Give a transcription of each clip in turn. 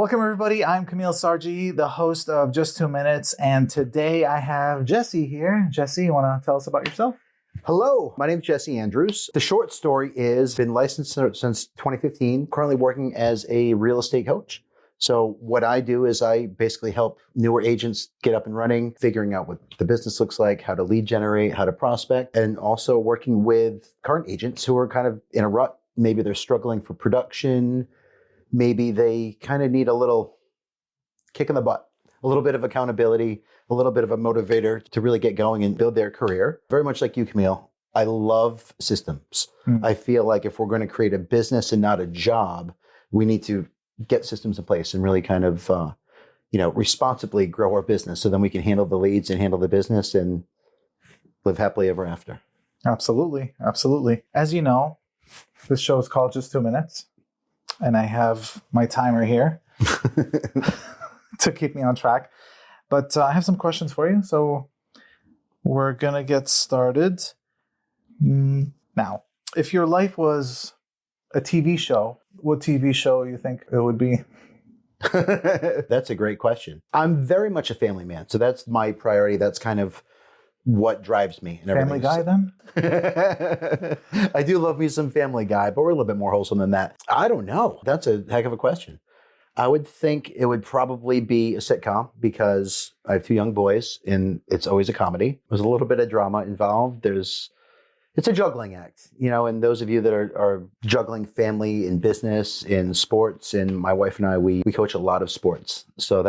Welcome, everybody. I'm Camille Sargi, the host of Just 2 Minutes, and today I have Jesse here. Jesse, you want to tell us about yourself? Hello, my name is Jesse Andrews. The short story is been licensed since 2015, currently working as a real estate coach. So what I do is I basically help newer agents get up and running, figuring out what the business looks like, how to lead generate, how to prospect, and also working with current agents who are kind of in a rut. Maybe they're struggling for production. Maybe they kind of need a little kick in the butt, a little bit of accountability, a little bit of a motivator to really get going and build their career. Very much like you, Camille, I love systems. I feel like if we're going to create a business and not a job, we need to get systems in place and really kind of, responsibly grow our business so then we can handle the leads and handle the business and live happily ever after. Absolutely. Absolutely. As you know, this show is called Just 2 Minutes, and I have my timer here to keep me on track. But I have some questions for you, so we're going to get started. Now, if your life was a TV show, what TV show you think it would be? That's a great question. I'm very much a family man, so that's my priority. That's kind of what drives me. And Family Guy, then? I do love me some Family Guy, but we're a little bit more wholesome than that. I don't know. That's a heck of a question. I would think it would probably be a sitcom because I have two young boys and it's always a comedy. There's a little bit of drama involved. It's a juggling act, and those of you that are juggling family and business and sports, and my wife and I, we coach a lot of sports. So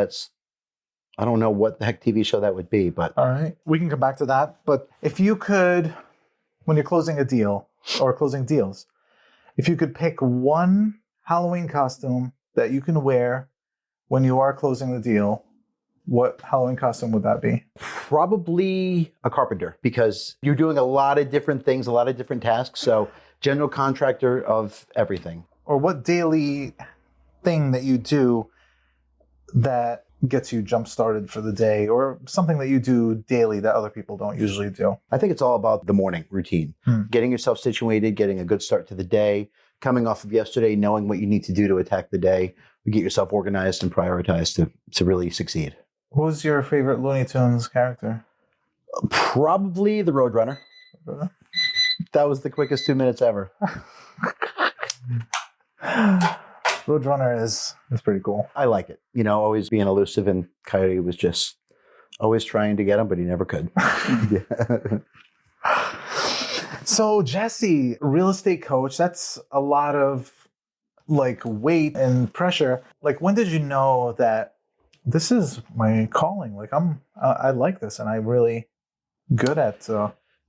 I don't know what the heck TV show that would be, but. All right. We can come back to that. But if you could, when you're closing a deal or closing deals, if you could pick one Halloween costume that you can wear when you are closing the deal, what Halloween costume would that be? Probably a carpenter, because you're doing a lot of different things, a lot of different tasks. So general contractor of everything. Or what daily thing that you do that gets you jump started for the day, or something that you do daily that other people don't usually do? I think it's all about the morning routine, getting yourself situated, getting a good start to the day, coming off of yesterday, knowing what you need to do to attack the day, get yourself organized and prioritized to really succeed. Who's your favorite Looney Tunes character? Probably the Roadrunner. That was the quickest 2 minutes ever. Roadrunner is pretty cool. I like it. Always being elusive, and Coyote was just always trying to get him, but he never could. So Jesse, real estate coach, that's a lot of weight and pressure. When did you know that this is my calling? I like this and I'm really good at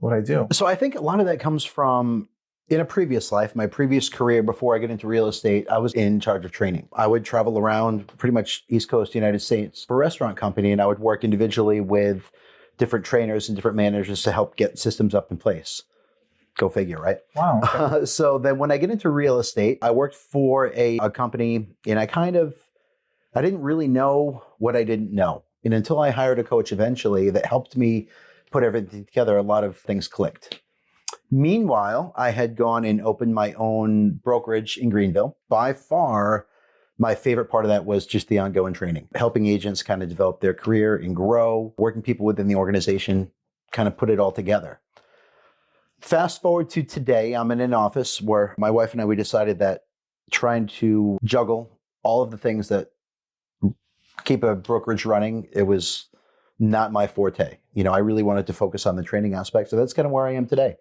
what I do. So I think a lot of that comes from in a previous life, my previous career before I get into real estate, I was in charge of training. I would travel around pretty much East Coast United States for a restaurant company, and I would work individually with different trainers and different managers to help get systems up in place. Go figure, right? Wow. Okay. So then when I get into real estate, I worked for a company, and I didn't really know what I didn't know. And until I hired a coach eventually that helped me put everything together, a lot of things clicked. Meanwhile, I had gone and opened my own brokerage in Greenville. By far, my favorite part of that was just the ongoing training, helping agents kind of develop their career and grow, working people within the organization, kind of put it all together. Fast forward to today, I'm in an office where my wife and I, we decided that trying to juggle all of the things that keep a brokerage running, it was not my forte. I really wanted to focus on the training aspect. So that's kind of where I am today.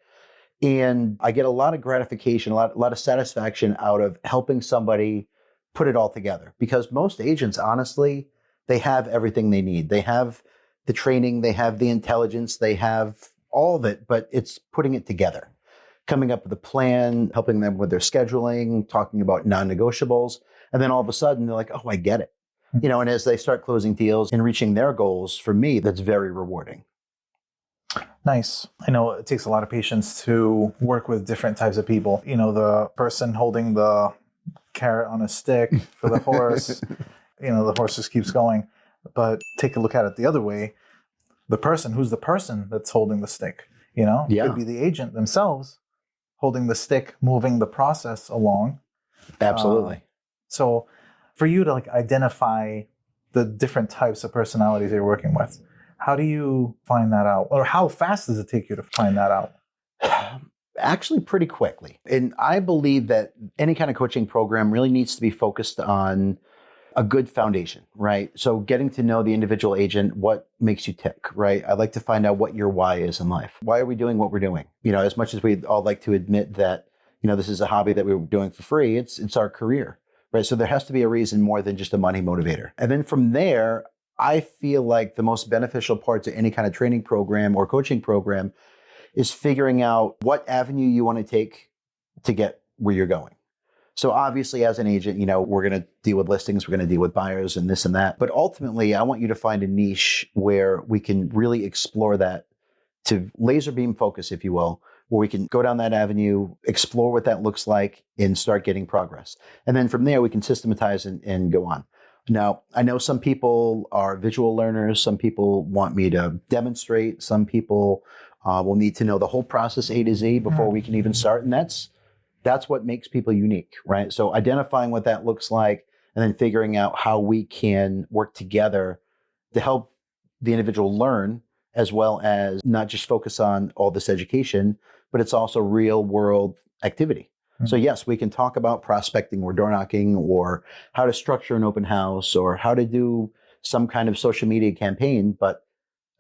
And I get a lot of gratification, a lot of satisfaction out of helping somebody put it all together. Because most agents, honestly, they have everything they need. They have the training, they have the intelligence, they have all of it, but it's putting it together, coming up with a plan, helping them with their scheduling, talking about non-negotiables. And then all of a sudden they're like, oh, I get it. And as they start closing deals and reaching their goals, for me, that's very rewarding. Nice. I know it takes a lot of patience to work with different types of people. The person holding the carrot on a stick for the horse, the horse just keeps going. But take a look at it the other way. Who's the person that's holding the stick? Yeah. It could be the agent themselves holding the stick, moving the process along. Absolutely. So For you to like identify the different types of personalities you're working with, how do you find that out? Or how fast does it take you to find that out? Actually, pretty quickly. And I believe that any kind of coaching program really needs to be focused on a good foundation, right? So getting to know the individual agent, what makes you tick, right? I'd like to find out what your why is in life. Why are we doing what we're doing? As much as we'd all like to admit that, this is a hobby that we're doing for free, it's our career, right? So there has to be a reason more than just a money motivator. And then from there, I feel like the most beneficial part to any kind of training program or coaching program is figuring out what avenue you want to take to get where you're going. So obviously as an agent, we're going to deal with listings, we're going to deal with buyers and this and that. But ultimately, I want you to find a niche where we can really explore that to laser beam focus, if you will, where we can go down that avenue, explore what that looks like and start getting progress. And then from there, we can systematize and go on. Now, I know some people are visual learners. Some people want me to demonstrate. Some people will need to know the whole process A to Z before we can even start. And that's what makes people unique, right? So identifying what that looks like and then figuring out how we can work together to help the individual learn, as well as not just focus on all this education, but it's also real world activity. Mm-hmm. So yes, we can talk about prospecting or door knocking or how to structure an open house or how to do some kind of social media campaign, but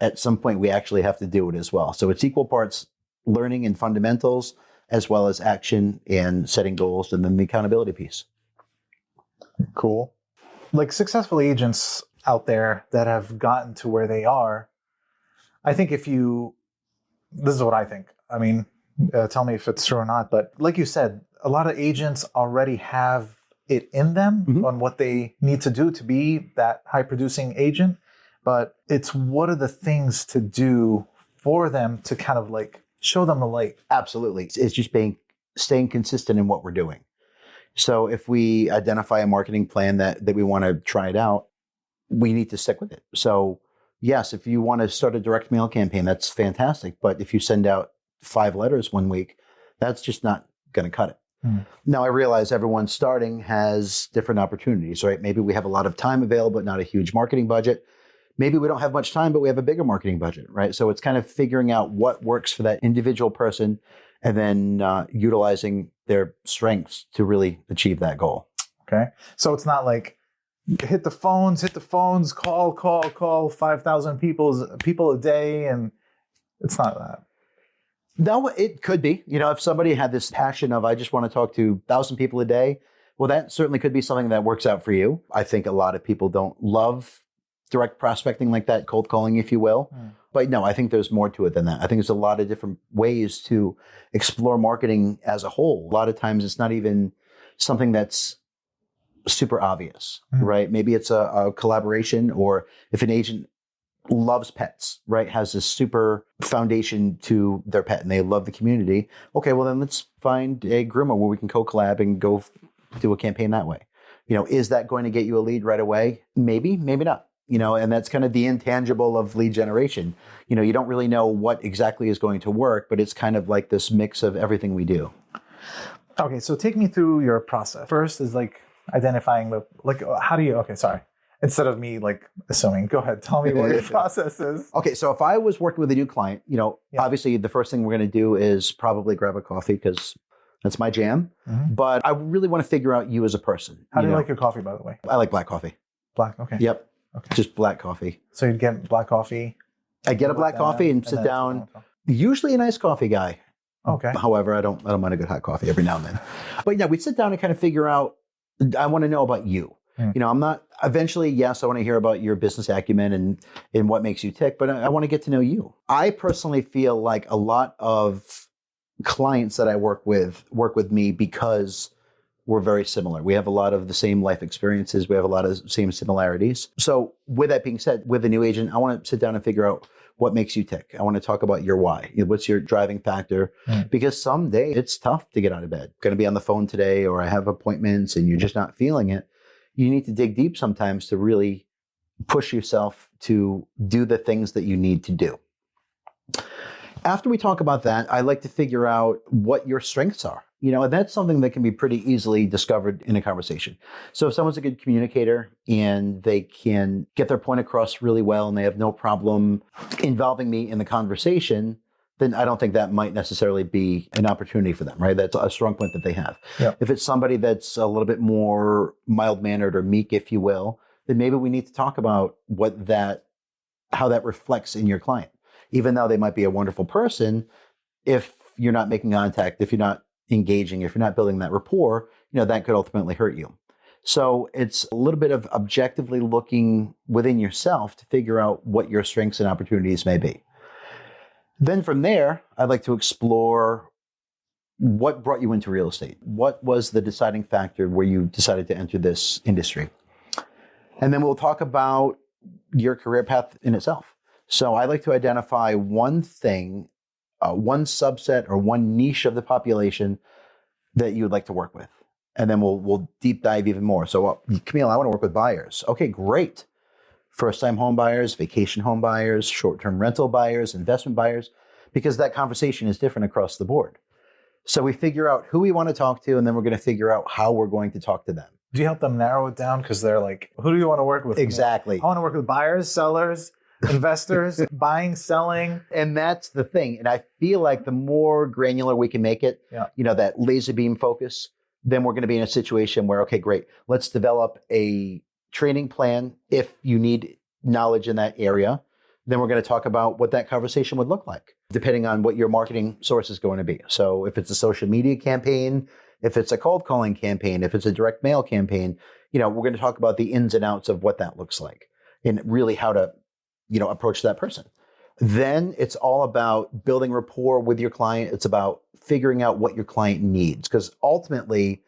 at some point we actually have to do it as well. So it's equal parts learning and fundamentals, as well as action and setting goals, and then the accountability piece. Cool. Like successful agents out there that have gotten to where they are, I think this is what I think. I mean, tell me if it's true or not, but like you said, a lot of agents already have it in them on what they need to do to be that high producing agent, but it's what are the things to do for them to kind of like show them the light. Absolutely. It's just staying consistent in what we're doing. So if we identify a marketing plan that we want to try it out, we need to stick with it. So yes, if you want to start a direct mail campaign, that's fantastic. But if you send out 5 letters one week, that's just not going to cut it. Now, I realize everyone starting has different opportunities, right? Maybe we have a lot of time available, but not a huge marketing budget. Maybe we don't have much time, but we have a bigger marketing budget, right? So it's kind of figuring out what works for that individual person and then utilizing their strengths to really achieve that goal. Okay. So it's not like hit the phones, call 5,000 people a day. And it's not that. No, it could be. If somebody had this passion of, I just want to talk to 1,000 people a day, well, that certainly could be something that works out for you. I think a lot of people don't love direct prospecting like that, cold calling, if you will. But no, I think there's more to it than that. I think there's a lot of different ways to explore marketing as a whole. A lot of times it's not even something that's super obvious, right? Maybe it's a collaboration, or if an agent loves pets, right, has this super foundation to their pet and they love the community. Okay, well then let's find a groomer where we can co-collab and go do a campaign that way. Is that going to get you a lead right away? Maybe, maybe not. And that's kind of the intangible of lead generation. You don't really know what exactly is going to work, but it's kind of like this mix of everything we do. Okay, so take me through your process. First is like identifying instead of me like assuming, go ahead, tell me what your process is. Okay, so if I was working with a new client, obviously the first thing we're going to do is probably grab a coffee because that's my jam. But I really want to figure out you as a person. How do you like your coffee, by the way? I like black coffee. Black, okay. Yep. Okay. Just black coffee. So you'd get black coffee? I get a black coffee and sit down. Usually a nice coffee guy. Okay. However, I don't mind a good hot coffee every now and then. But yeah, we sit down and kind of figure out, I want to know about you. I'm not, eventually, yes, I want to hear about your business acumen and what makes you tick, but I want to get to know you. I personally feel like a lot of clients that I work with me because we're very similar. We have a lot of the same life experiences. We have a lot of the same similarities. So with that being said, with a new agent, I want to sit down and figure out what makes you tick. I want to talk about your why. What's your driving factor? Because someday it's tough to get out of bed. Going to be on the phone today, or I have appointments and you're just not feeling it. You need to dig deep sometimes to really push yourself to do the things that you need to do. After we talk about that, I like to figure out what your strengths are. And that's something that can be pretty easily discovered in a conversation. So if someone's a good communicator and they can get their point across really well and they have no problem involving me in the conversation, then I don't think that might necessarily be an opportunity for them, right? That's a strong point that they have. Yeah. If it's somebody that's a little bit more mild-mannered or meek, if you will, then maybe we need to talk about how that reflects in your client. Even though they might be a wonderful person, if you're not making contact, if you're not engaging, if you're not building that rapport, that could ultimately hurt you. So it's a little bit of objectively looking within yourself to figure out what your strengths and opportunities may be. Then from there, I'd like to explore what brought you into real estate. What was the deciding factor where you decided to enter this industry? And then we'll talk about your career path in itself. So I like to identify one thing, one subset or one niche of the population that you would like to work with. And then we'll deep dive even more. So Camille, I want to work with buyers. Okay, great. First-time home buyers, vacation home buyers, short-term rental buyers, investment buyers, because that conversation is different across the board. So we figure out who we want to talk to, and then we're going to figure out how we're going to talk to them. Do you help them narrow it down? Because they're like, who do you want to work with? Exactly. I want to work with buyers, sellers, investors, buying, selling. And that's the thing. And I feel like the more granular we can make it, that laser beam focus, then we're going to be in a situation where, okay, great, let's develop a training plan. If you need knowledge in that area, then we're going to talk about what that conversation would look like, depending on what your marketing source is going to be. So if it's a social media campaign, if it's a cold calling campaign, if it's a direct mail campaign, we're going to talk about the ins and outs of what that looks like and really how to, approach that person. Then it's all about building rapport with your client. It's about figuring out what your client needs, because ultimately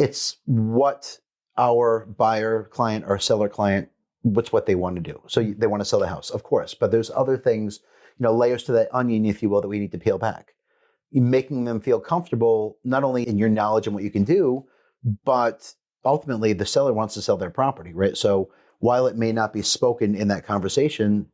it's what our buyer client or seller client, what's what they want to do. So they want to sell the house, of course, but there's other things, layers to that onion, if you will, that we need to peel back. Making them feel comfortable, not only in your knowledge and what you can do, but ultimately the seller wants to sell their property, right? So while it may not be spoken in that conversation,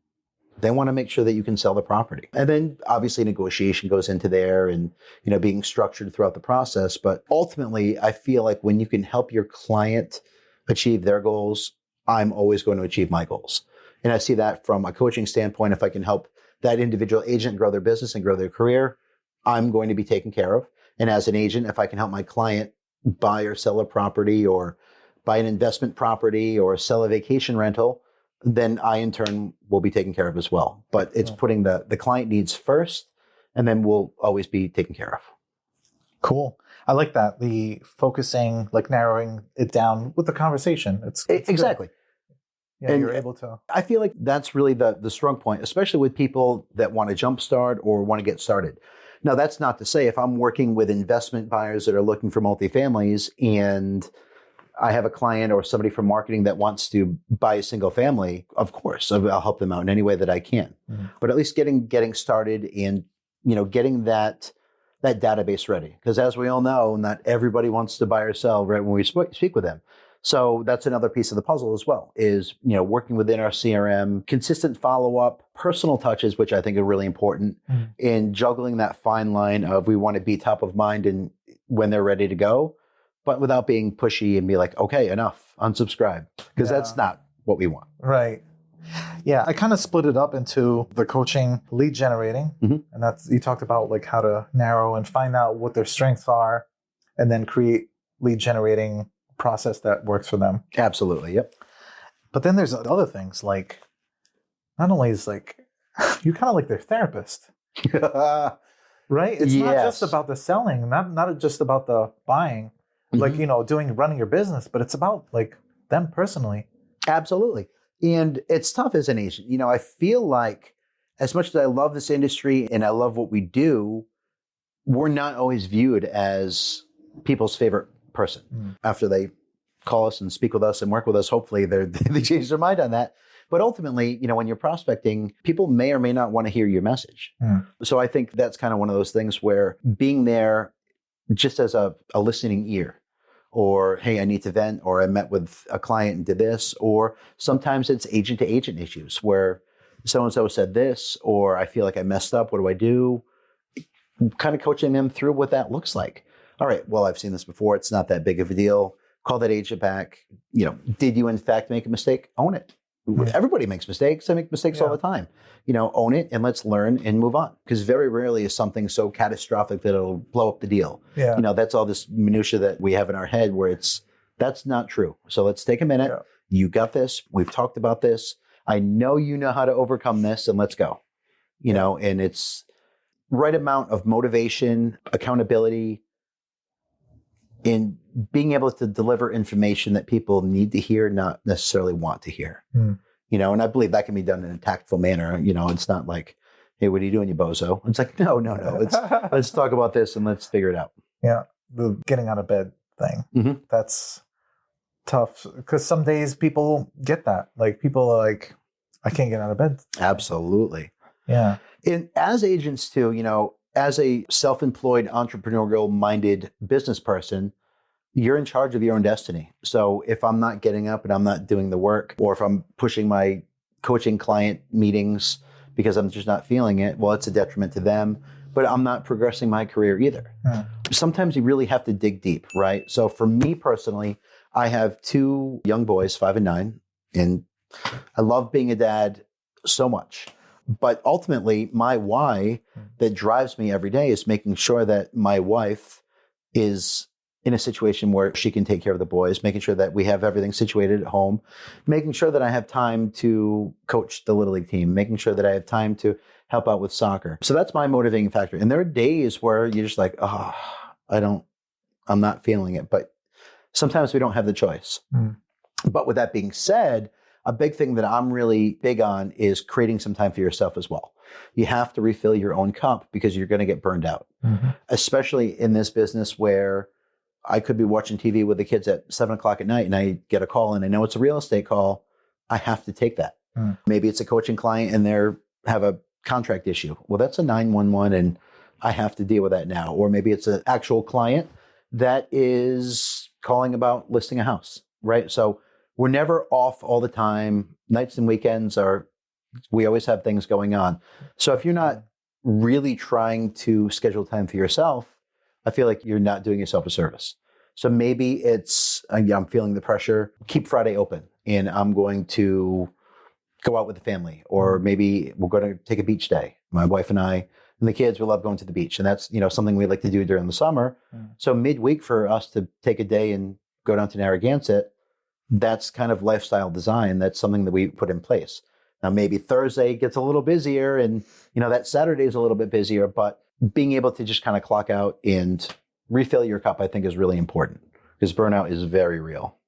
they want to make sure that you can sell the property. And then obviously negotiation goes into there and, being structured throughout the process. But ultimately, I feel like when you can help your client achieve their goals, I'm always going to achieve my goals. And I see that from a coaching standpoint. If I can help that individual agent grow their business and grow their career, I'm going to be taken care of. And as an agent, if I can help my client buy or sell a property or buy an investment property or sell a vacation rental, then I in turn will be taken care of as well. But it's putting the client needs first, and then we'll always be taken care of. Cool. I like that. The focusing, like narrowing it down with the conversation. It's exactly. Good. Yeah, and you're able to. I feel like that's really the strong point, especially with people that want to jumpstart or want to get started. Now, that's not to say if I'm working with investment buyers that are looking for multifamilies and I have a client or somebody from marketing that wants to buy a single family, of course, I'll help them out in any way that I can. Mm-hmm. But at least getting started and, getting that database ready. Because as we all know, not everybody wants to buy or sell right when we speak with them. So that's another piece of the puzzle as well, is, working within our CRM, consistent follow-up, personal touches, which I think are really important, in juggling that fine line of we want to be top of mind and when they're ready to go, but without being pushy and be like, okay, enough, unsubscribe, because that's not what we want. Right. Yeah, I kind of split it up into the coaching, lead generating, and that's, you talked about like how to narrow and find out what their strengths are, and then create lead generating process that works for them. Absolutely. Yep. But then there's other things, like not only is like you're kind of like their therapist, right? It's not just about the selling, not just about the buying, like running your business, but it's about like them personally. Absolutely. And it's tough as an agent. I feel like as much as I love this industry and I love what we do, we're not always viewed as people's favorite person. After they call us and speak with us and work with us, hopefully they change their mind on that. But ultimately, when you're prospecting, people may or may not want to hear your message. So I think that's kind of one of those things where being there just as a listening ear, or, hey, I need to vent, or I met with a client and did this, or sometimes it's agent to agent issues where so-and-so said this, or I feel like I messed up. What do I do? Kind of coaching them through what that looks like. All right, well, I've seen this before. It's not that big of a deal. Call that agent back. Did you in fact make a mistake? Own it. Everybody makes mistakes. I make mistakes all the time. Own it and let's learn and move on. Because very rarely is something so catastrophic that it'll blow up the deal. Yeah. That's all this minutia that we have in our head where that's not true. So let's take a minute. Yeah. You got this. We've talked about this. I know you know how to overcome this, and let's go. And it's right amount of motivation, accountability, in being able to deliver information that people need to hear, not necessarily want to hear. And I believe that can be done in a tactful manner. It's not like, hey, what are you doing, you bozo? It's like, no. Let's talk about this and let's figure it out. Yeah. The getting out of bed thing. That's tough because some days people get that. Like people are like, I can't get out of bed. Absolutely. Yeah. And as agents too, as a self-employed, entrepreneurial-minded business person, you're in charge of your own destiny. So if I'm not getting up and I'm not doing the work, or if I'm pushing my coaching client meetings because I'm just not feeling it, well, it's a detriment to them, but I'm not progressing my career either. Sometimes you really have to dig deep, right? So for me personally, I have 2 young boys, 5 and 9, and I love being a dad so much. But ultimately, my why that drives me every day is making sure that my wife is in a situation where she can take care of the boys, making sure that we have everything situated at home, making sure that I have time to coach the Little League team, making sure that I have time to help out with soccer. So that's my motivating factor. And there are days where you're just like, I'm not feeling it. But sometimes we don't have the choice. But with that being said, a big thing that I'm really big on is creating some time for yourself as well. You have to refill your own cup because you're going to get burned out, especially in this business where I could be watching TV with the kids at 7:00 at night and I get a call and I know it's a real estate call. I have to take that. Maybe it's a coaching client and they have a contract issue. Well, that's a 911 and I have to deal with that now. Or maybe it's an actual client that is calling about listing a house, right? So we're never off all the time. Nights and weekends we always have things going on. So if you're not really trying to schedule time for yourself, I feel like you're not doing yourself a service. So maybe it's, I'm feeling the pressure, keep Friday open and I'm going to go out with the family, or maybe we're going to take a beach day. My wife and I and the kids, we love going to the beach. And that's, something we like to do during the summer. So midweek for us to take a day and go down to Narragansett, that's kind of lifestyle design. That's something that we put in place. Now, maybe Thursday gets a little busier and, that Saturday is a little bit busier, but being able to just kind of clock out and refill your cup, I think is really important because burnout is very real.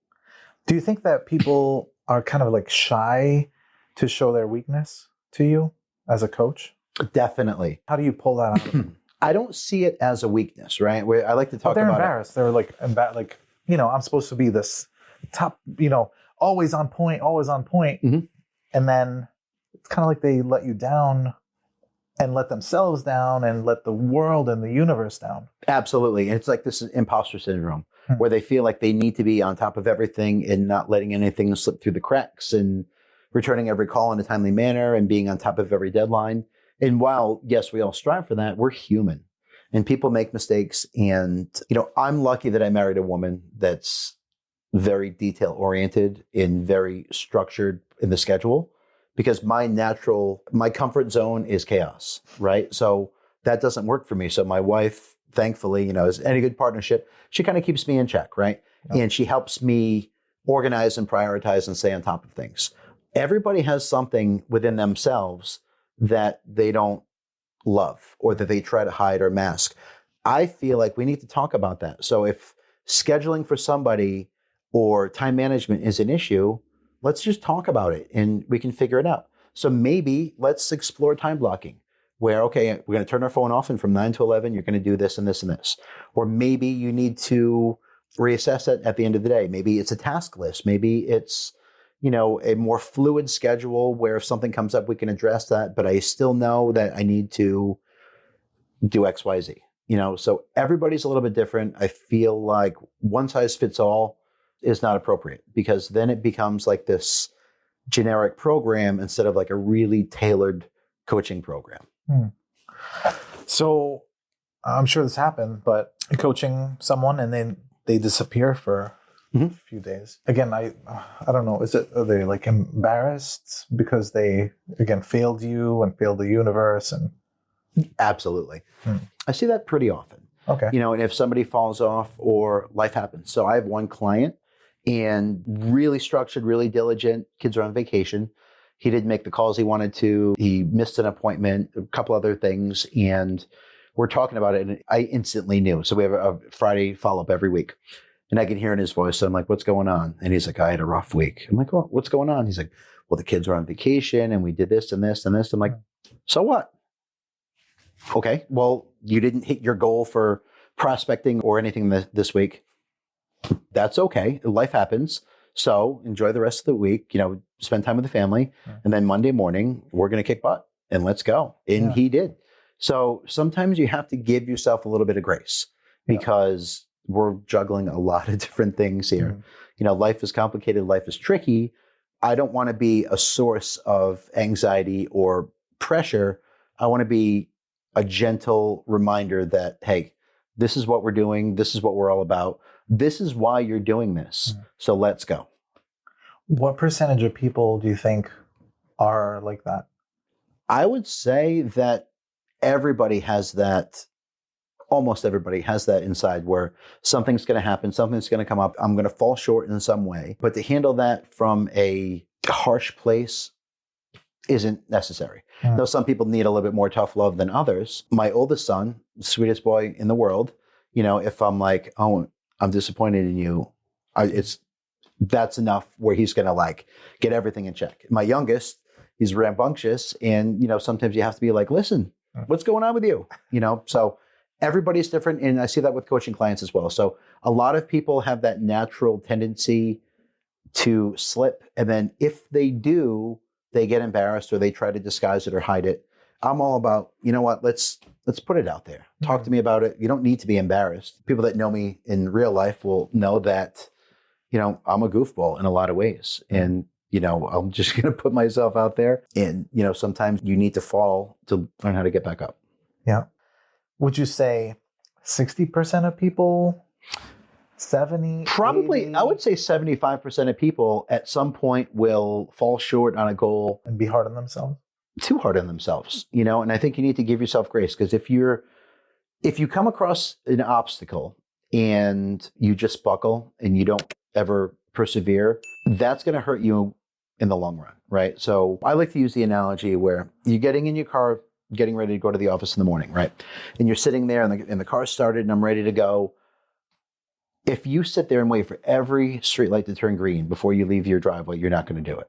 Do you think that people are kind of like shy to show their weakness to you as a coach? Definitely. How do you pull that out of them? I don't see it as a weakness, right? Where I like to talk about it. They're embarrassed. They're like, I'm supposed to be this top, always on point. And then it's kind of like they let you down and let themselves down and let the world and the universe down. Absolutely. And it's like this imposter syndrome where they feel like they need to be on top of everything and not letting anything slip through the cracks and returning every call in a timely manner and being on top of every deadline. And while, yes, we all strive for that, we're human and people make mistakes. And, I'm lucky that I married a woman that's very detail oriented and very structured in the schedule, because my comfort zone is chaos, right? So that doesn't work for me. So my wife, thankfully, is any good partnership, she kind of keeps me in check, right? Yeah. And she helps me organize and prioritize and stay on top of things. Everybody has something within themselves that they don't love or that they try to hide or mask. I feel like we need to talk about that. So if scheduling for somebody or time management is an issue, let's just talk about it and we can figure it out. So maybe let's explore time blocking where, okay, we're going to turn our phone off and from 9 to 11, you're going to do this and this and this. Or maybe you need to reassess it at the end of the day. Maybe it's a task list. Maybe it's, a more fluid schedule where if something comes up, we can address that. But I still know that I need to do X, Y, Z. So everybody's a little bit different. I feel like one size fits all is not appropriate because then it becomes like this generic program instead of like a really tailored coaching program. So I'm sure this happened, but coaching someone and then they disappear for a few days. Again, I don't know. Are they like embarrassed because they again failed you and failed the universe? And Absolutely. I see that pretty often. okay, And if somebody falls off or life happens. So I have one client and really structured, really diligent. Kids are on vacation. He didn't make the calls he wanted to. He missed an appointment, a couple other things. And we're talking about it. And I instantly knew. So we have a Friday follow-up every week. And I can hear in his voice. So I'm like, what's going on? And he's like, I had a rough week. I'm like, well, what's going on? He's like, well, the kids are on vacation and we did this and this and this. I'm like, so what? Okay, well, you didn't hit your goal for prospecting or anything this week. That's okay. Life happens. So enjoy the rest of the week, spend time with the family. And then Monday morning, we're going to kick butt and let's go. And he did. So sometimes you have to give yourself a little bit of grace because we're juggling a lot of different things here. Life is complicated. Life is tricky. I don't want to be a source of anxiety or pressure. I want to be a gentle reminder that, hey, this is what we're doing. This is what we're all about. This is why you're doing this. So let's go. What percentage of people do you think are like that? I would say that everybody has that. Almost everybody has that inside where something's going to happen. Something's going to come up. I'm going to fall short in some way. But to handle that from a harsh place isn't necessary. Though some people need a little bit more tough love than others. My oldest son, the sweetest boy in the world, if I'm like, oh, I'm disappointed in you, that's enough where he's going to get everything in check. My youngest, he's rambunctious. And, sometimes you have to be like, listen, what's going on with you? So everybody's different. And I see that with coaching clients as well. So a lot of people have that natural tendency to slip. And then if they do, they get embarrassed or they try to disguise it or hide it. I'm all about, let's put it out there. Talk to me about it. You don't need to be embarrassed. People that know me in real life will know that, I'm a goofball in a lot of ways. And, I'm just going to put myself out there. And, sometimes you need to fall to learn how to get back up. Yeah. Would you say 60% of people, 70? Probably, 80? I would say 75% of people at some point will fall short on a goal. And be hard on themselves? Too hard on themselves, and I think you need to give yourself grace because if you come across an obstacle and you just buckle and you don't ever persevere, that's going to hurt you in the long run, right? So I like to use the analogy where you're getting in your car, getting ready to go to the office in the morning, right? And you're sitting there and the car's started and I'm ready to go. If you sit there and wait for every streetlight to turn green before you leave your driveway, you're not going to do it.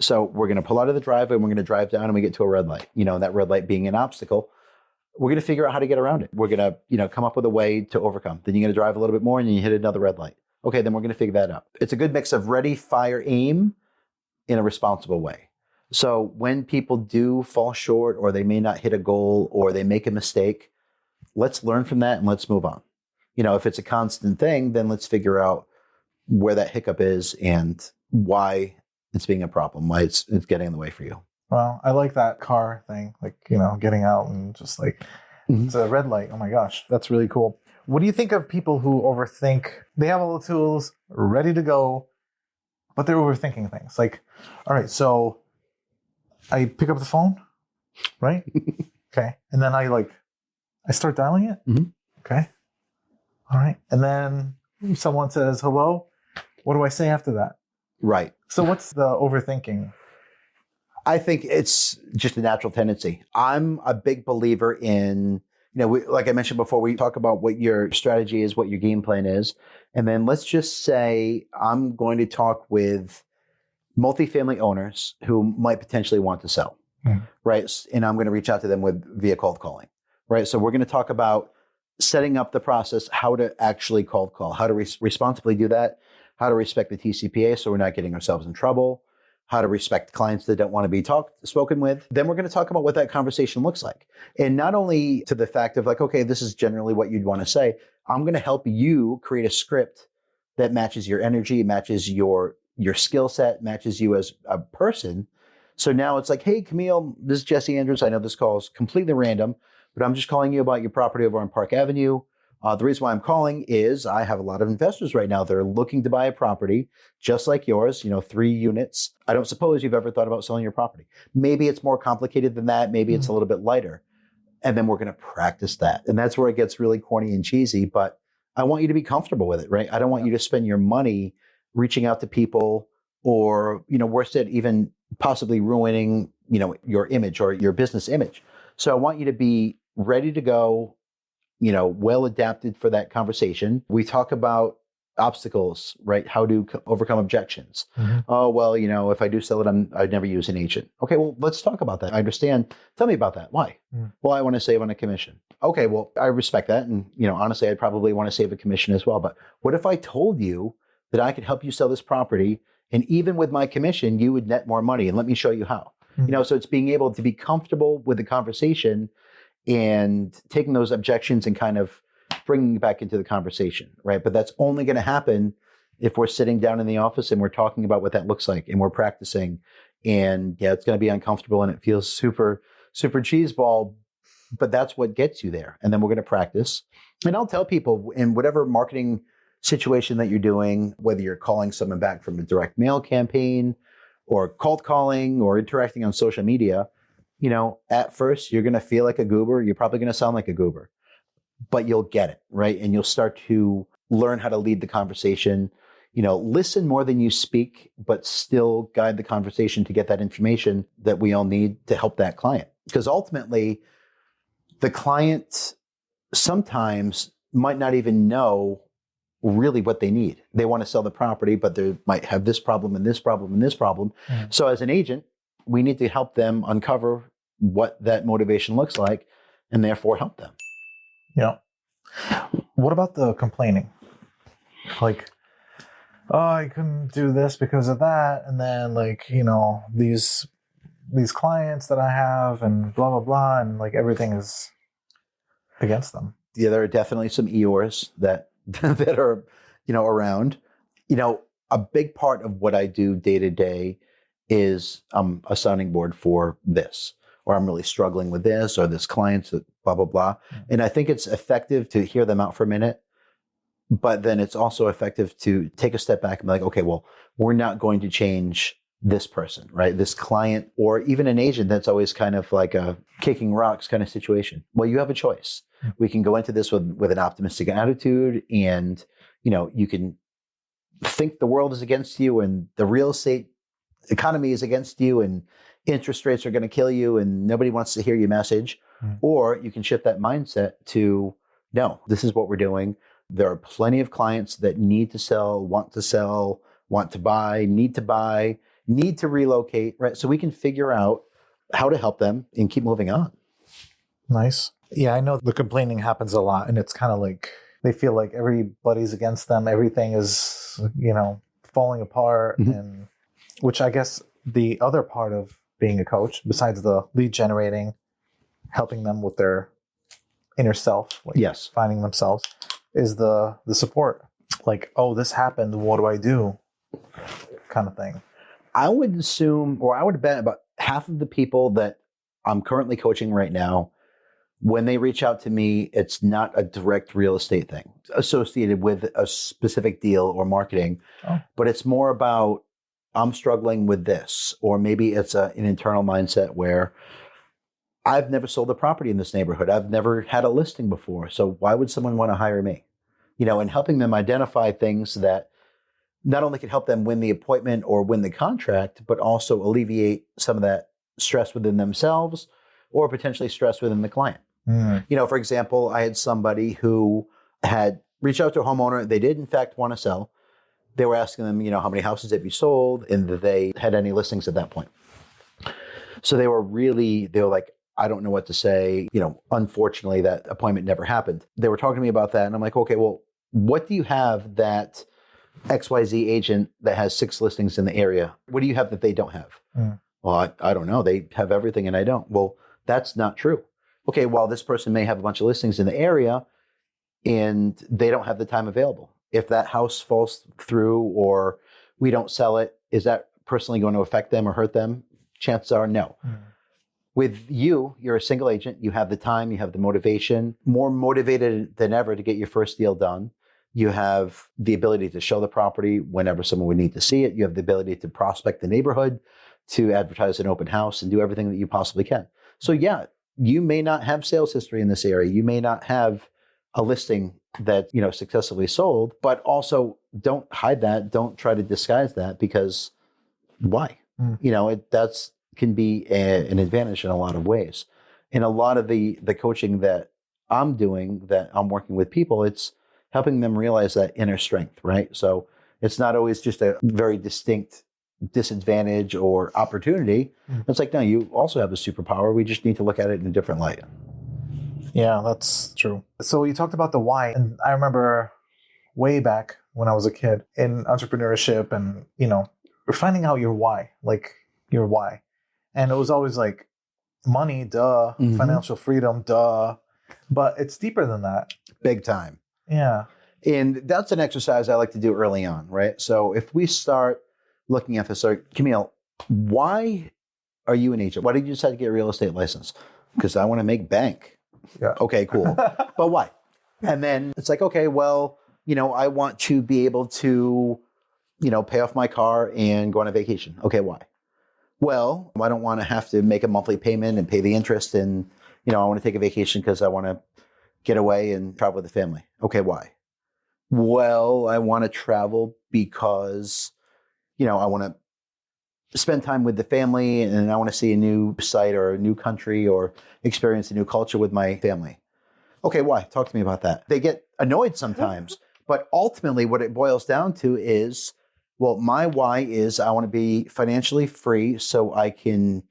So we're going to pull out of the driveway and we're going to drive down and we get to a red light. That red light being an obstacle, we're going to figure out how to get around it. We're going to, come up with a way to overcome. Then you're going to drive a little bit more and then you hit another red light. Okay, then we're going to figure that out. It's a good mix of ready, fire, aim in a responsible way. So when people do fall short or they may not hit a goal or they make a mistake, let's learn from that and let's move on. If it's a constant thing, then let's figure out where that hiccup is and why it's being a problem, why it's getting in the way for you. Well, I like that car thing, getting out and just it's a red light. Oh my gosh, that's really cool. What do you think of people who overthink? They have all the tools ready to go, but they're overthinking things. All right, so I pick up the phone, right? Okay. And then I start dialing it. Okay. All right. And then someone says hello. What do I say after that? Right. So what's the overthinking? I think it's just a natural tendency. I'm a big believer in, like I mentioned before, we talk about what your strategy is, what your game plan is. And then let's just say I'm going to talk with multifamily owners who might potentially want to sell, right? And I'm going to reach out to them via cold calling, right? So we're going to talk about setting up the process, how to actually cold call, how to responsibly do that, how to respect the TCPA so we're not getting ourselves in trouble, how to respect clients that don't want to be spoken with. Then we're going to talk about what that conversation looks like. And not only to the fact of okay, this is generally what you'd want to say. I'm going to help you create a script that matches your energy, matches your skill set, matches you as a person. So now it's hey, Camille, this is Jesse Andrews. I know this call is completely random, but I'm just calling you about your property over on Park Avenue. The reason why I'm calling is I have a lot of investors right now that are looking to buy a property just like yours, 3 units. I don't suppose you've ever thought about selling your property. Maybe it's more complicated than that. Maybe it's a little bit lighter. And then we're going to practice that. And that's where it gets really corny and cheesy, but I want you to be comfortable with it, right? I don't want you to spend your money reaching out to people or, worse yet, even possibly ruining, your image or your business image. So I want you to be ready to go, well adapted for that conversation. We talk about obstacles, right? How to overcome objections. Oh, well, if I do sell it, I'd never use an agent. Okay, well, let's talk about that. I understand. Tell me about that. Why? Well, I want to save on a commission. Okay, well, I respect that. And, honestly, I'd probably want to save a commission as well. But what if I told you that I could help you sell this property, and even with my commission, you would net more money? And let me show you how. So it's being able to be comfortable with the conversation and taking those objections and kind of bringing it back into the conversation, right? But that's only going to happen if we're sitting down in the office and we're talking about what that looks like and we're practicing. And yeah, it's going to be uncomfortable and it feels super, super cheeseball, but that's what gets you there. And then we're going to practice. And I'll tell people in whatever marketing situation that you're doing, whether you're calling someone back from a direct mail campaign or cold calling or interacting on social media, at first you're going to feel like a goober. You're probably going to sound like a goober, but you'll get it, right? And you'll start to learn how to lead the conversation, listen more than you speak, but still guide the conversation to get that information that we all need to help that client. Because ultimately, the client sometimes might not even know really what they need. They want to sell the property, but they might have this problem and this problem and this problem. So as an agent, we need to help them uncover what that motivation looks like and therefore help them. Yeah. What about the complaining? Like, oh, I couldn't do this because of that. And then these clients that I have and blah, blah, blah. And everything is against them. Yeah, there are definitely some Eeyores that are, around. A big part of what I do day to day is a sounding board for this, or I'm really struggling with this, or this client's blah, blah, blah. And I think it's effective to hear them out for a minute, but then it's also effective to take a step back and be like, okay, well, we're not going to change this person, right? This client, or even an agent that's always kind of like a kicking rocks kind of situation. Well, you have a choice. We can go into this with an optimistic attitude, and, you can think the world is against you and the real estate economy is against you and interest rates are going to kill you and nobody wants to hear your message. Or you can shift that mindset to, no, this is what we're doing. There are plenty of clients that need to sell, want to buy, need to relocate, right? So we can figure out how to help them and keep moving on. Nice. Yeah, I know the complaining happens a lot, and it's kind of like they feel like everybody's against them. Everything is, falling apart. And which I guess the other part of being a coach, besides the lead generating, helping them with their inner self, yes, finding themselves, is the support. Like, oh, this happened. What do I do? Kind of thing. I would assume, or I would bet about half of the people that I'm currently coaching right now, when they reach out to me, it's not a direct real estate thing associated with a specific deal or marketing, but it's more about, I'm struggling with this, or maybe it's an internal mindset where I've never sold a property in this neighborhood. I've never had a listing before. So why would someone want to hire me? And helping them identify things that not only can help them win the appointment or win the contract, but also alleviate some of that stress within themselves or potentially stress within the client. For example, I had somebody who had reached out to a homeowner. They did, in fact, want to sell. They were asking them, how many houses have you sold? And they had any listings at that point. So they were like, I don't know what to say. Unfortunately, that appointment never happened. They were talking to me about that. And I'm like, okay, well, what do you have that XYZ agent that has 6 listings in the area? What do you have that they don't have? Well, I don't know. They have everything and I don't. Well, that's not true. Okay, well, this person may have a bunch of listings in the area and they don't have the time available. If that house falls through or we don't sell it, is that personally going to affect them or hurt them? Chances are no. With you, you're a single agent. You have the time, you have the motivation, more motivated than ever to get your first deal done. You have the ability to show the property whenever someone would need to see it. You have the ability to prospect the neighborhood, to advertise an open house, and do everything that you possibly can. So yeah, you may not have sales history in this area. You may not have a listing that, successfully sold, but also don't hide that. Don't try to disguise that, because why? That's can be an advantage in a lot of ways. In a lot of the coaching that I'm doing, that I'm working with people, it's helping them realize that inner strength, right? So it's not always just a very distinct disadvantage or opportunity. It's like, no, you also have a superpower. We just need to look at it in a different light. Yeah, that's true. So you talked about the why, and I remember way back when I was a kid in entrepreneurship, and finding out your why, and it was always like money, duh, financial freedom, duh, but it's deeper than that. Big time. Yeah. And that's an exercise I like to do early on, right? So if we start looking at this, Camille, why are you an agent? Why did you decide to get a real estate license? Because I want to make bank. Yeah. Okay, cool. But why? And then it's like, okay, well, I want to be able to, pay off my car and go on a vacation. Okay, why? Well, I don't want to have to make a monthly payment and pay the interest. And, I want to take a vacation because I want to get away and travel with the family. Okay, why? Well, I want to travel because, I want to spend time with the family, and I want to see a new site or a new country or experience a new culture with my family. Okay, why? Talk to me about that. They get annoyed sometimes, but ultimately what it boils down to is, well, my why is I want to be financially free so I can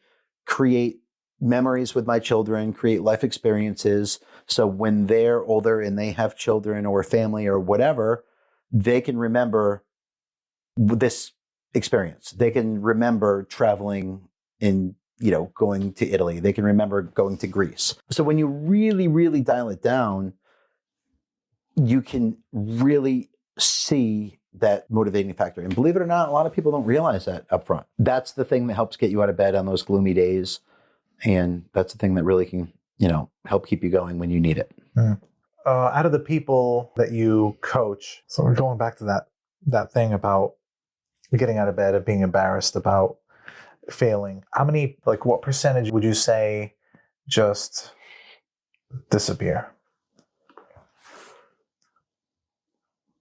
create memories with my children, create life experiences. So when they're older and they have children or family or whatever, they can remember this experience. They can remember traveling in, going to Italy. They can remember going to Greece. So when you really, really dial it down, you can really see that motivating factor. And believe it or not, a lot of people don't realize that up front. That's the thing that helps get you out of bed on those gloomy days. And that's the thing that really can, help keep you going when you need it. Out of the people that you coach, so we're going back to that thing about getting out of bed and being embarrassed about failing. How many, what percentage would you say just disappear?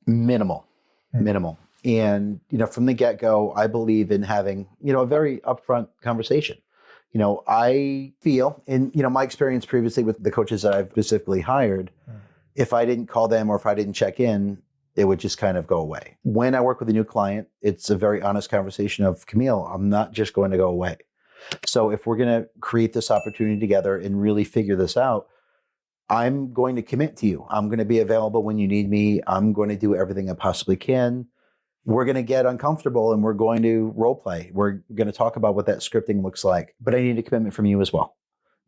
Minimal. And, from the get-go, I believe in having, a very upfront conversation. I feel in, my experience previously with the coaches that I've specifically hired, if I didn't call them or if I didn't check in, it would just kind of go away. When I work with a new client, it's a very honest conversation of, Camille, I'm not just going to go away. So if we're going to create this opportunity together and really figure this out, I'm going to commit to you. I'm going to be available when you need me. I'm going to do everything I possibly can. We're going to get uncomfortable and we're going to role play. We're going to talk about what that scripting looks like. But I need a commitment from you as well.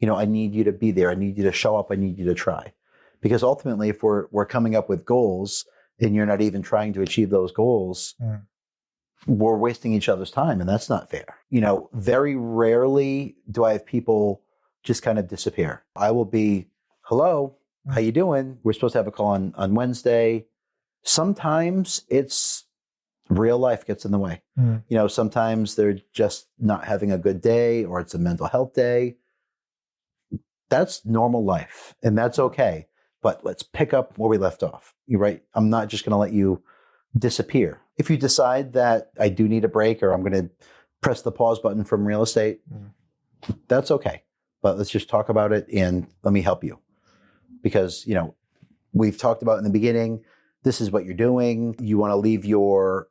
I need you to be there. I need you to show up. I need you to try. Because ultimately, if we're coming up with goals and you're not even trying to achieve those goals, we're wasting each other's time. And that's not fair. Very rarely do I have people just kind of disappear. I will be, hello, how you doing? We're supposed to have a call on Wednesday. Sometimes it's real life gets in the way. Sometimes they're just not having a good day or it's a mental health day. That's normal life and that's okay. But let's pick up where we left off. You're right. I'm not just going to let you disappear. If you decide that I do need a break or I'm going to press the pause button from real estate, that's okay. But let's just talk about it and let me help you. Because, we've talked about in the beginning, this is what you're doing. You want to leave your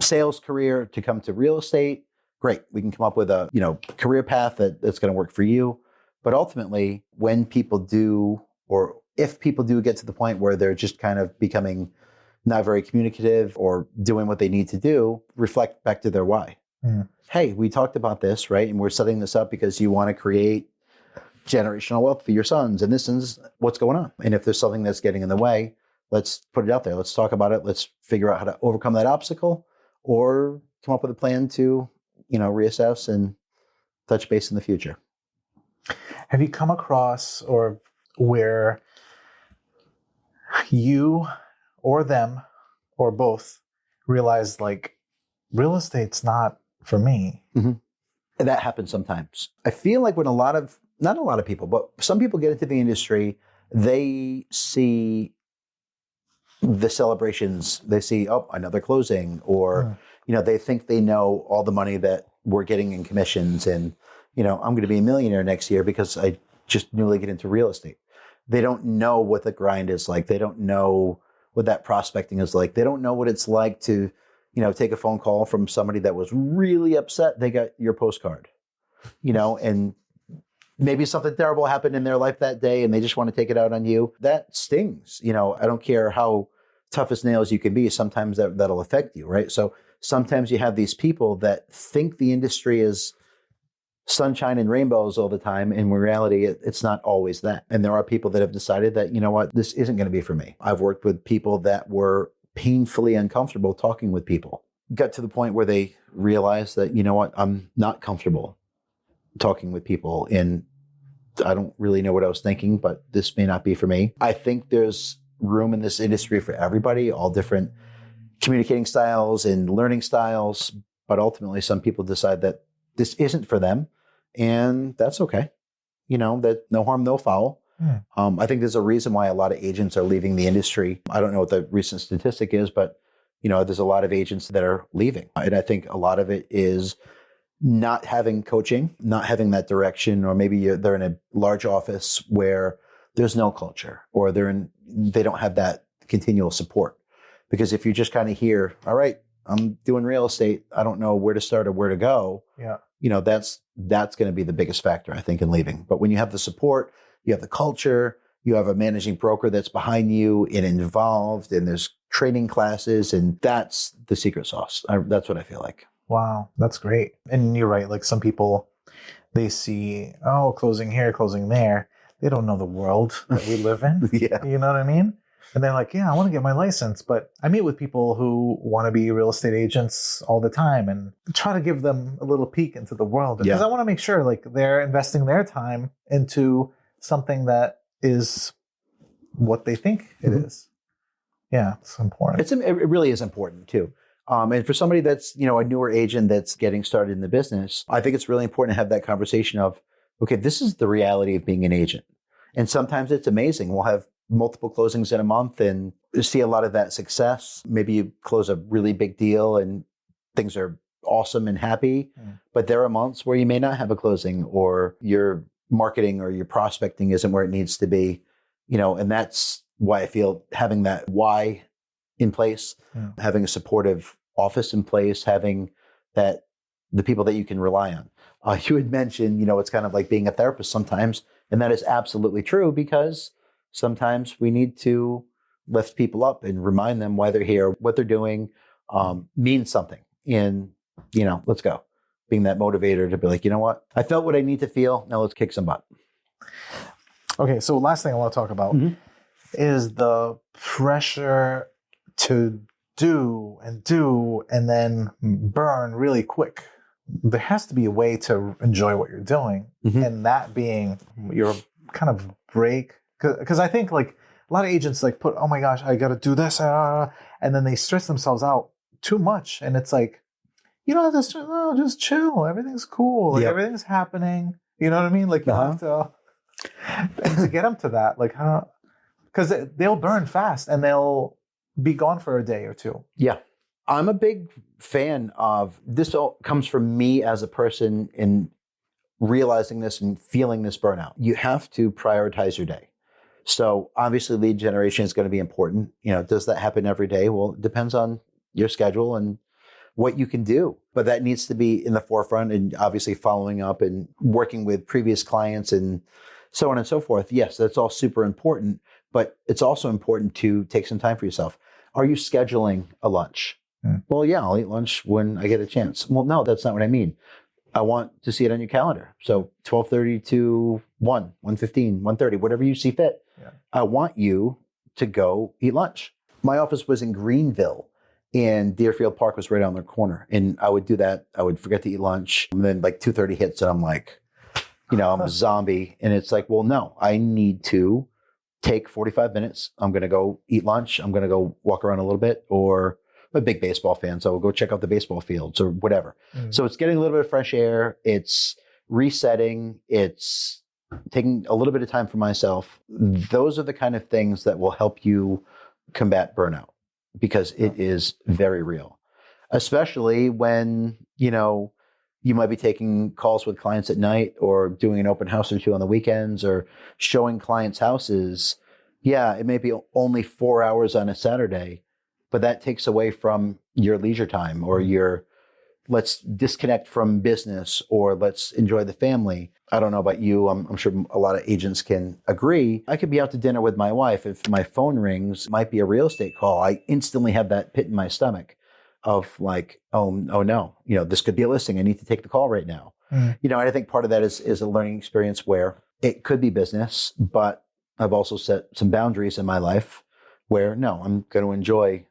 sales career to come to real estate. Great. We can come up with a, career path that's going to work for you. But ultimately, when people do, or if people do get to the point where they're just kind of becoming not very communicative or doing what they need to do, reflect back to their why. Hey, we talked about this, right? And we're setting this up because you want to create generational wealth for your sons. And this is what's going on. And if there's something that's getting in the way, let's put it out there. Let's talk about it. Let's figure out how to overcome that obstacle or come up with a plan to, reassess and touch base in the future. Have you come across or where you or them or both realized like real estate's not for me? That happens sometimes. I feel like when not a lot of people, but some people get into the industry, they see the celebrations, they see, oh, another closing, or, they think they know all the money that we're getting in commissions and, I'm going to be a millionaire next year because I just newly get into real estate. They don't know what the grind is like. They don't know what that prospecting is like. They don't know what it's like to, take a phone call from somebody that was really upset they got your postcard, and maybe something terrible happened in their life that day and they just want to take it out on you. That stings. I don't care how tough as nails you can be. Sometimes that'll affect you, right? So sometimes you have these people that think the industry is sunshine and rainbows all the time. In reality, it's not always that. And there are people that have decided that, this isn't going to be for me. I've worked with people that were painfully uncomfortable talking with people. Got to the point where they realized that, I'm not comfortable talking with people and I don't really know what I was thinking, but this may not be for me. I think there's room in this industry for everybody, all different communicating styles and learning styles. But ultimately, some people decide that this isn't for them. And that's okay. That no harm, no foul. I think there's a reason why a lot of agents are leaving the industry. I don't know what the recent statistic is, but there's a lot of agents that are leaving. And I think a lot of it is not having coaching, not having that direction, or maybe they're in a large office where there's no culture, or they don't have that continual support. Because if you just kind of hear, all right, I'm doing real estate, I don't know where to start or where to go. Yeah. That's going to be the biggest factor, I think, in leaving. But when you have the support, you have the culture, you have a managing broker that's behind you and involved, and there's training classes, and that's the secret sauce. That's what I feel like. Wow, that's great. And you're right. Like some people, they see, oh, closing here, closing there. They don't know the world that we live in. Yeah. You know what I mean? And they're like, yeah, I want to get my license. But I meet with people who want to be real estate agents all the time and try to give them a little peek into the world. Because I want to make sure like they're investing their time into something that is what they think it is. Yeah, it's important. It really is important too. And for somebody that's, a newer agent that's getting started in the business, I think it's really important to have that conversation of, okay, this is the reality of being an agent. And sometimes it's amazing. We'll have multiple closings in a month and see a lot of that success. Maybe you close a really big deal and things are awesome and happy, but there are months where you may not have a closing, or your marketing or your prospecting isn't where it needs to be, and that's why I feel having that why in place, having a supportive office in place, having the people that you can rely on. You had mentioned, it's kind of like being a therapist sometimes, and that is absolutely true, because sometimes we need to lift people up and remind them why they're here, what they're doing, means something. And, let's go. Being that motivator to be like, you know what? I felt what I need to feel. Now let's kick some butt. Okay, so last thing I want to talk about is the pressure to do and then burn really quick. There has to be a way to enjoy what you're doing, and that being your kind of break. Because I think like a lot of agents like put, oh my gosh, I got to do this, and then they stress themselves out too much, and it's like, you don't have to just chill. Everything's cool. Like everything's happening. You know what I mean? Like you have to get them to that, like because they'll burn fast and they'll be gone for a day or two. Yeah. I'm a big fan of this. All comes from me as a person in realizing this and feeling this burnout. You have to prioritize your day. So obviously lead generation is going to be important. Does that happen every day? Well, it depends on your schedule and what you can do, but that needs to be in the forefront, and obviously following up and working with previous clients and so on and so forth. Yes, that's all super important, but it's also important to take some time for yourself. Are you scheduling a lunch? Well, yeah, I'll eat lunch when I get a chance. Well, no, that's not what I mean. I want to see it on your calendar. So 12:30 to 1, 1:15, 1:30, whatever you see fit. Yeah. I want you to go eat lunch. My office was in Greenville, and Deerfield Park was right on the corner. And I would do that. I would forget to eat lunch. And then like 2:30 hits, and I'm like, I'm a zombie. And it's like, well, no, I need to take 45 minutes. I'm going to go eat lunch. I'm going to go walk around a little bit, or I'm a big baseball fan, so I'll go check out the baseball fields or whatever. So it's getting a little bit of fresh air. It's resetting. It's taking a little bit of time for myself. Those are the kind of things that will help you combat burnout, because it is very real, especially when, you might be taking calls with clients at night, or doing an open house or two on the weekends, or showing clients houses. Yeah, it may be only 4 hours on a Saturday, but that takes away from your leisure time, or your let's disconnect from business, or let's enjoy the family. I don't know about you. I'm sure a lot of agents can agree. I could be out to dinner with my wife. If my phone rings, it might be a real estate call, I instantly have that pit in my stomach of like, oh no, this could be a listing. I need to take the call right now. And I think part of that is a learning experience where it could be business, but I've also set some boundaries in my life where, no, I'm going to enjoy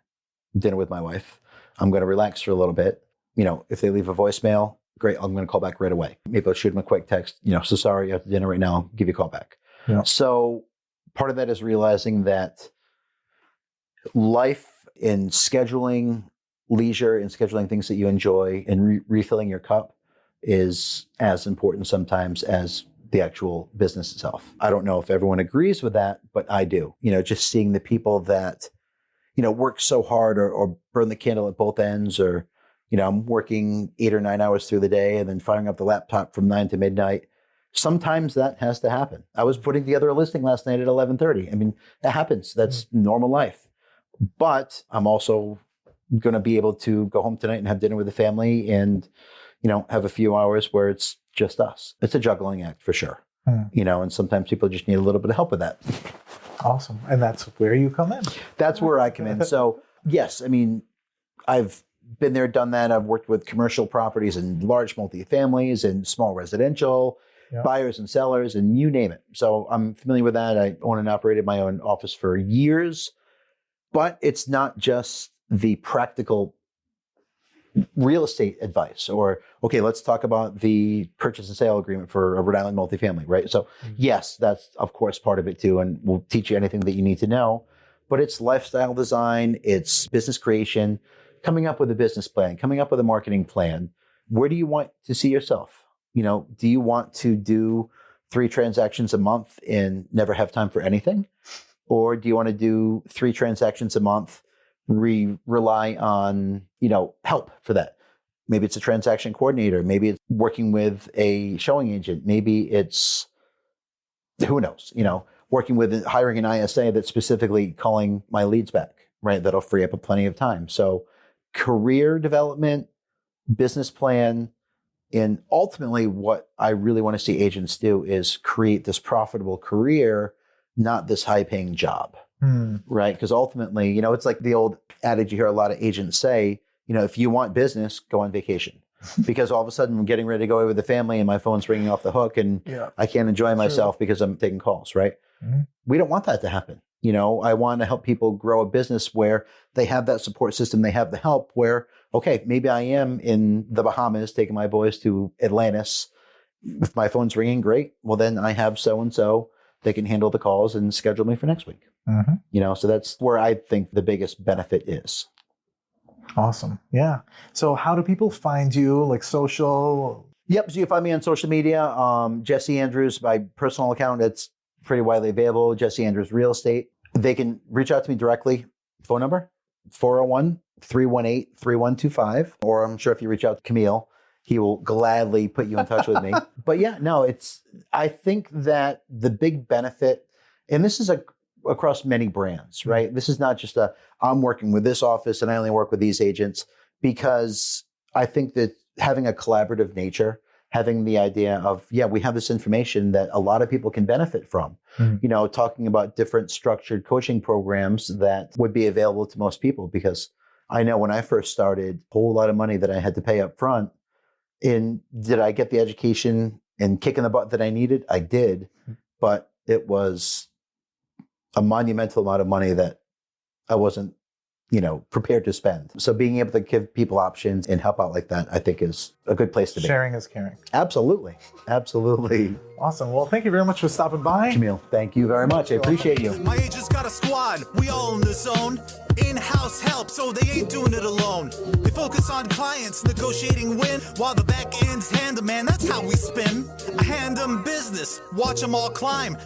dinner with my wife. I'm going to relax for a little bit. If they leave a voicemail, great, I'm going to call back right away. Maybe I'll shoot them a quick text, so sorry, you're at dinner right now, I'll give you a call back. Yeah. So part of that is realizing that life in scheduling leisure and scheduling things that you enjoy and refilling your cup is as important sometimes as the actual business itself. I don't know if everyone agrees with that, but I do. Just seeing the people that, work so hard, or burn the candle at both ends, or, I'm working 8 or 9 hours through the day and then firing up the laptop from 9 to midnight. Sometimes that has to happen. I was putting together a listing last night at 11:30. I mean, that happens. That's normal life. But I'm also going to be able to go home tonight and have dinner with the family, and, have a few hours where it's just us. It's a juggling act for sure. And sometimes people just need a little bit of help with that. Awesome. And that's where you come in. That's where I come in. So yes, I've been there, done that. I've worked with commercial properties and large multifamilies and small residential, buyers and sellers, and you name it. So I'm familiar with that. I own and operated my own office for years, but it's not just the practical real estate advice, or, okay, let's talk about the purchase and sale agreement for a Rhode Island multifamily, right? So yes, that's of course part of it too. And we'll teach you anything that you need to know, but it's lifestyle design, it's business creation, coming up with a business plan, coming up with a marketing plan. Where do you want to see yourself? Do you want to do 3 transactions a month and never have time for anything? Or do you want to do 3 transactions a month, rely on, help for that? Maybe it's a transaction coordinator. Maybe it's working with a showing agent. Maybe it's, who knows, working with hiring an ISA that's specifically calling my leads back, right? That'll free up plenty of time. So career development, business plan, and ultimately what I really want to see agents do is create this profitable career, not this high-paying job, right? Because ultimately, it's like the old adage you hear a lot of agents say, if you want business, go on vacation. Because all of a sudden I'm getting ready to go away with the family and my phone's ringing off the hook and I can't enjoy myself because I'm taking calls, right? We don't want that to happen. I want to help people grow a business where they have that support system, they have the help where, okay, maybe I am in the Bahamas taking my boys to Atlantis. If my phone's ringing, great. Well, then I have so-and-so. They can handle the calls and schedule me for next week. So that's where I think the biggest benefit is. Awesome. Yeah. So how do people find you, like social? Yep. So you find me on social media. Jesse Andrews, my personal account, it's pretty widely available. Jesse Andrews Real Estate. They can reach out to me directly. Phone number, 401-318-3125. Or I'm sure if you reach out to Camille, he will gladly put you in touch with me. But yeah, no, I think that the big benefit, and this is across many brands, right? This is not just I'm working with this office and I only work with these agents, because I think that having a collaborative nature, having the idea of, we have this information that a lot of people can benefit from, talking about different structured coaching programs that would be available to most people. Because I know when I first started, a whole lot of money that I had to pay up front. And did I get the education and kick in the butt that I needed? I did, but it was a monumental amount of money that I wasn't prepared to spend. So being able to give people options and help out like that, I think is a good place to be. Sharing is caring. Absolutely. Absolutely. Awesome. Well, thank you very much for stopping by. Jamil, thank you very much. I appreciate you. My agent's got a squad, we all in the zone. In-house help, so they ain't doing it alone. They focus on clients, negotiating win, while the back end's hand 'em, man, that's how we spin. I hand 'em business, watch 'em all climb.